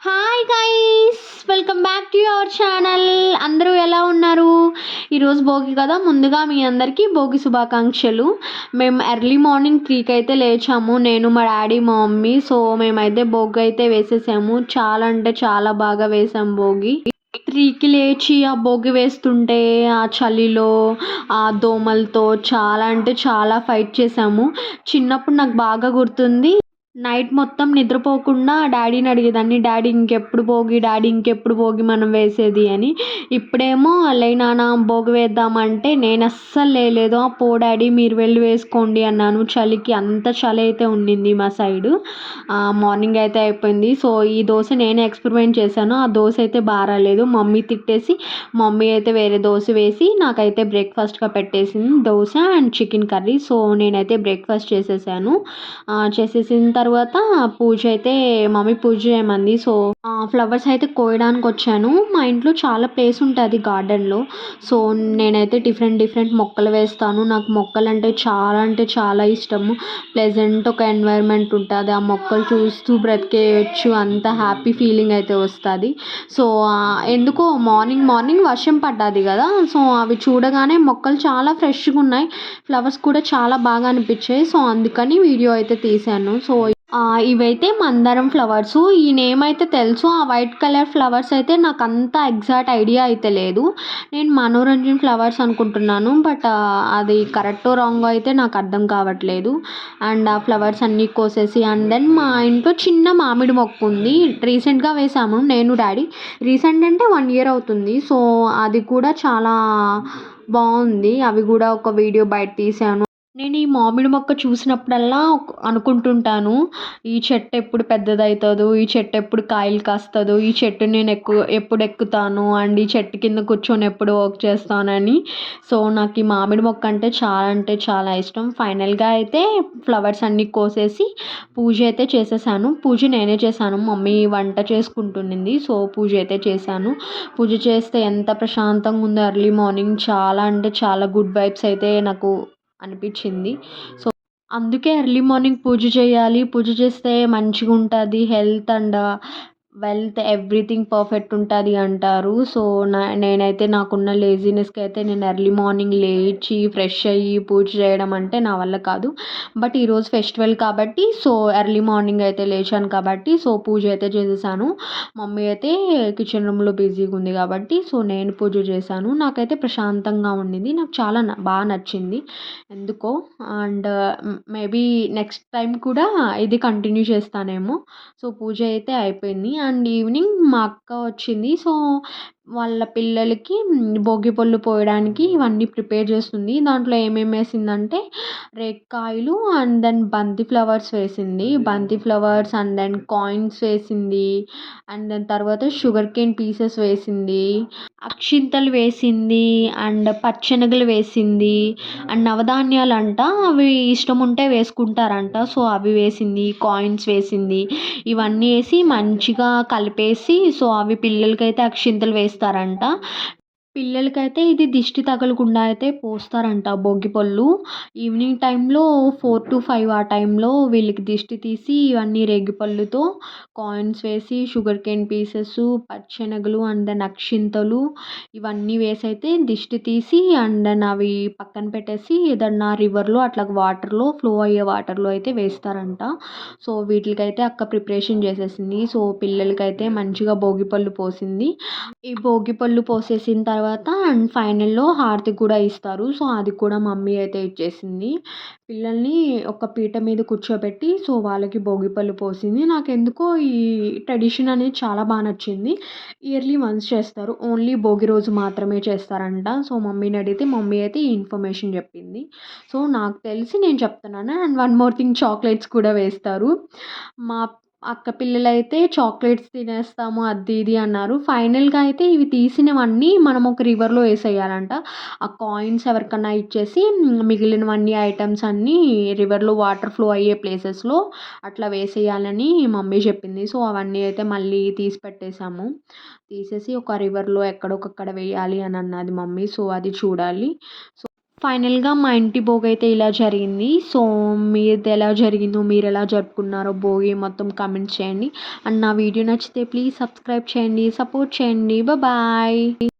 Hi guys, welcome back to your channel. అందరూ ఎలా ఉన్నారు? ఈరోజు భోగి కదా, ముందుగా మీ అందరికీ భోగి శుభాకాంక్షలు. మేము ఎర్లీ మార్నింగ్ 3కి అయితే లేచాము, నేను మా డాడీ మా మమ్మీ. సో మేమైతే భోగి అయితే వేసేసాము. చాలా అంటే చాలా బాగా వేసాం భోగి. 3కి లేచి ఆ భోగి వేస్తుంటే ఆ చలిలో ఆ దోమలతో చాలా అంటే చాలా ఫైట్ చేసాము. చిన్నప్పుడు నాకు బాగా గుర్తుంది, నైట్ మొత్తం నిద్రపోకుండా డాడీని అడిగేదాన్ని, డాడీ ఇంకెప్పుడు భోగి, డాడీ ఇంకెప్పుడు భోగి మనం వేసేది అని. ఇప్పుడేమో లే నాన్న భోగి వేద్దామంటే నేను అస్సలు లేలేదు. పో డాడీ మీరు వెళ్ళి వేసుకోండి అన్నాను. చలికి అంత చలి అయితే ఉండింది మా సైడు. మార్నింగ్ అయితే అయిపోయింది. సో ఈ దోశ నేనే ఎక్స్పెరిమెంట్ చేశాను. ఆ దోశ అయితే బాగా రాలేదు. మమ్మీ తిట్టేసి మమ్మీ అయితే వేరే దోశ వేసి నాకైతే బ్రేక్ఫాస్ట్గా పెట్టేసింది, dosa and chicken curry. So నేనైతే బ్రేక్ఫాస్ట్ చేసేసాను. చేసేసిన తర్వాత పూజ అయితే మమ్మీ పూజ చేయమంది. సో ఫ్లవర్స్ అయితే కోయడానికి వచ్చాను. మా ఇంట్లో చాలా ప్లేస్ ఉంటుంది గార్డెన్లో. సో నేనైతే డిఫరెంట్ మొక్కలు వేస్తాను. నాకు మొక్కలు అంటే చాలా ఇష్టము. ప్లెజెంట్ ఒక ఎన్వైర్న్మెంట్ ఉంటుంది, ఆ మొక్కలు చూస్తూ బ్రతికేయచ్చు, అంత హ్యాపీ ఫీలింగ్ అయితే వస్తుంది. సో ఎందుకో మార్నింగ్ వర్షం పడ్డది కదా, సో అవి చూడగానే మొక్కలు చాలా ఫ్రెష్గా ఉన్నాయి, ఫ్లవర్స్ కూడా చాలా బాగా అనిపించాయి. సో అందుకని వీడియో అయితే తీశాను. సో ఇవైతే మందారం ఫ్లవర్సు. ఈ నేమ్ అయితే తెలుసు, ఆ వైట్ కలర్ ఫ్లవర్స్ అయితే నాకు అంత ఎగ్జాక్ట్ ఐడియా అయితే లేదు. నేను మనోరంజన్ ఫ్లవర్స్ అనుకుంటున్నాను, బట్ అది కరెక్టో రాంగో అయితే నాకు అర్థం కావట్లేదు. అండ్ ఆ ఫ్లవర్స్ అన్నీ కోసేసి అండ్ దెన్ మా ఇంట్లో చిన్న మామిడి మొక్క ఉంది, రీసెంట్గా వేసాము నేను డాడీ. రీసెంట్ అంటే 1 year అవుతుంది. సో అది కూడా చాలా బాగుంది. అవి కూడా ఒక వీడియో బయట తీసాను. నేను ఈ మామిడి మొక్క చూసినప్పుడల్లా అనుకుంటుంటాను, ఈ చెట్టు ఎప్పుడు పెద్దదవుతుందో, ఈ చెట్టు ఎప్పుడు కాయలు కాస్తుందో, ఈ చెట్టు నేను ఎప్పుడు ఎక్కుతాను అండ్ ఈ చెట్టు కింద కూర్చొని ఎప్పుడు వర్క్ చేస్తానని. సో నాకు ఈ మామిడి మొక్క అంటే చాలా ఇష్టం. ఫైనల్గా అయితే ఫ్లవర్స్ అన్నీ కోసేసి పూజ అయితే చేసేసాను. పూజ నేనే చేశాను, మమ్మీ వంట చేసుకుంటుండింది. సో పూజ అయితే చేశాను. పూజ చేస్తే ఎంత ప్రశాంతంగా ఉందో ఎర్లీ మార్నింగ్, చాలా అంటే చాలా గుడ్ వైబ్స్ అయితే నాకు అనిపించింది. సో అందుకే ఎర్లీ మార్నింగ్ పూజ చేయాలి, పూజ చేస్తే మంచిగా ఉంటుంది, health and wealth everything perfect ఉంటుంది అంటారు. సో నేనైతే నాకున్న లేజినెస్కి అయితే నేను ఎర్లీ మార్నింగ్ లేచి ఫ్రెష్ అయ్యి పూజ చేయడం అంటే నా వల్ల కాదు. బట్ ఈరోజు ఫెస్టివల్ కాబట్టి సో ఎర్లీ మార్నింగ్ అయితే లేచాను కాబట్టి సో పూజ అయితే చేసేసాను. మమ్మీ అయితే కిచెన్ రూమ్లో బిజీగా ఉంది కాబట్టి సో నేను పూజ చేశాను. నాకైతే ప్రశాంతంగా ఉండింది, నాకు చాలా బాగా నచ్చింది ఎందుకో. అండ్ మేబీ నెక్స్ట్ టైం కూడా ఇది కంటిన్యూ చేస్తానేమో. సో పూజ అయితే అయిపోయింది. అండ్ ఈవినింగ్ మా అక్క వచ్చింది. సో వాళ్ళ పిల్లలకి భోగి పళ్ళు పోయడానికి ఇవన్నీ ప్రిపేర్ చేస్తుంది. దాంట్లో ఏమేమి వేసిందంటే రేక్కాయలు అండ్ దెన్ బంతి ఫ్లవర్స్ వేసింది, బంతి ఫ్లవర్స్ అండ్ దెన్ కాయిన్స్ వేసింది, అండ్ దాని తర్వాత షుగర్ కేన్ పీసెస్ వేసింది, అక్షింతలు వేసింది, అండ్ పచ్చెనగలు వేసింది, అండ్ నవధాన్యాలు అంట, అవి ఇష్టం ఉంటే వేసుకుంటారంట. సో అవి వేసింది, కాయిన్స్ వేసింది, ఇవన్నీ వేసి మంచిగా కలిపేసి సో అవి పిల్లలకైతే అక్షింతలు వేస్తారంట. పిల్లలకైతే ఇది దిష్టి తగలకుండా అయితే పోస్తారంట భోగి పళ్ళు. ఈవినింగ్ టైంలో 4 to 5 ఆ టైంలో వీళ్ళకి దిష్టి తీసి ఇవన్నీ రేగిపళ్ళుతో కాయిన్స్ వేసి షుగర్ కేన్ పీసెస్, పచ్చెనగలు అండ్ దెన్ అక్షింతలు ఇవన్నీ వేసి అయితే దిష్టి తీసి అండ్ దెన్ అవి పక్కన పెట్టేసి ఏదన్నా రివర్లో అట్లా వాటర్లో ఫ్లో అయ్యే వాటర్లో అయితే వేస్తారంట. సో వీటికైతే అక్క ప్రిపరేషన్ చేసేసింది. సో పిల్లలకైతే మంచిగా భోగి పళ్ళు పోసింది. ఈ భోగి పళ్ళు పోసేసిన తర్వాత అండ్ ఫైనల్లో హారతి కూడా ఇస్తారు. సో అది కూడా మమ్మీ అయితే ఇచ్చేసింది. పిల్లల్ని ఒక పీట మీద కూర్చోబెట్టి సో వాళ్ళకి భోగి పళ్ళు పోసింది. నాకెందుకో ఈ ట్రెడిషన్ అనేది చాలా బాగా నచ్చింది. ఇయర్లీ వన్స్ చేస్తారు, ఓన్లీ భోగి రోజు మాత్రమే చేస్తారంట. సో మమ్మీని అడిగితే మమ్మీ అయితే ఈ ఇన్ఫర్మేషన్ చెప్పింది. సో నాకు తెలిసి నేను చెప్తున్నాను. And one more thing, chocolates కూడా వేస్తారు. మా అక్క పిల్లలైతే చాక్లెట్స్ తినేస్తాము అది ఇది అన్నారు. ఫైనల్గా అయితే ఇవి తీసినవన్నీ మనం ఒక రివర్లో వేసేయాలంట. ఆ కాయిన్స్ ఎవరికన్నా ఇచ్చేసి మిగిలినవన్నీ ఐటమ్స్ అన్నీ రివర్లో వాటర్ ఫ్లో అయ్యే ప్లేసెస్లో అట్లా వేసేయాలని మమ్మీ చెప్పింది. సో అవన్నీ అయితే మళ్ళీ తీసి పెట్టేసాము. తీసేసి ఒక రివర్లో ఎక్కడొకక్కడ వేయాలి అని అన్నది మమ్మీ. సో అది చూడాలి. సో ఫైనల్గా మా ఇంటి భోగి అయితే ఇలా జరిగింది. సో మీది ఎలా జరిగిందో, మీరు ఎలా జరుపుకున్నారో భోగి మొత్తం కామెంట్ చేయండి. అండ్ నా వీడియో నచ్చితే ప్లీజ్ సబ్స్క్రైబ్ చేయండి, సపోర్ట్ చేయండి. బాయ్.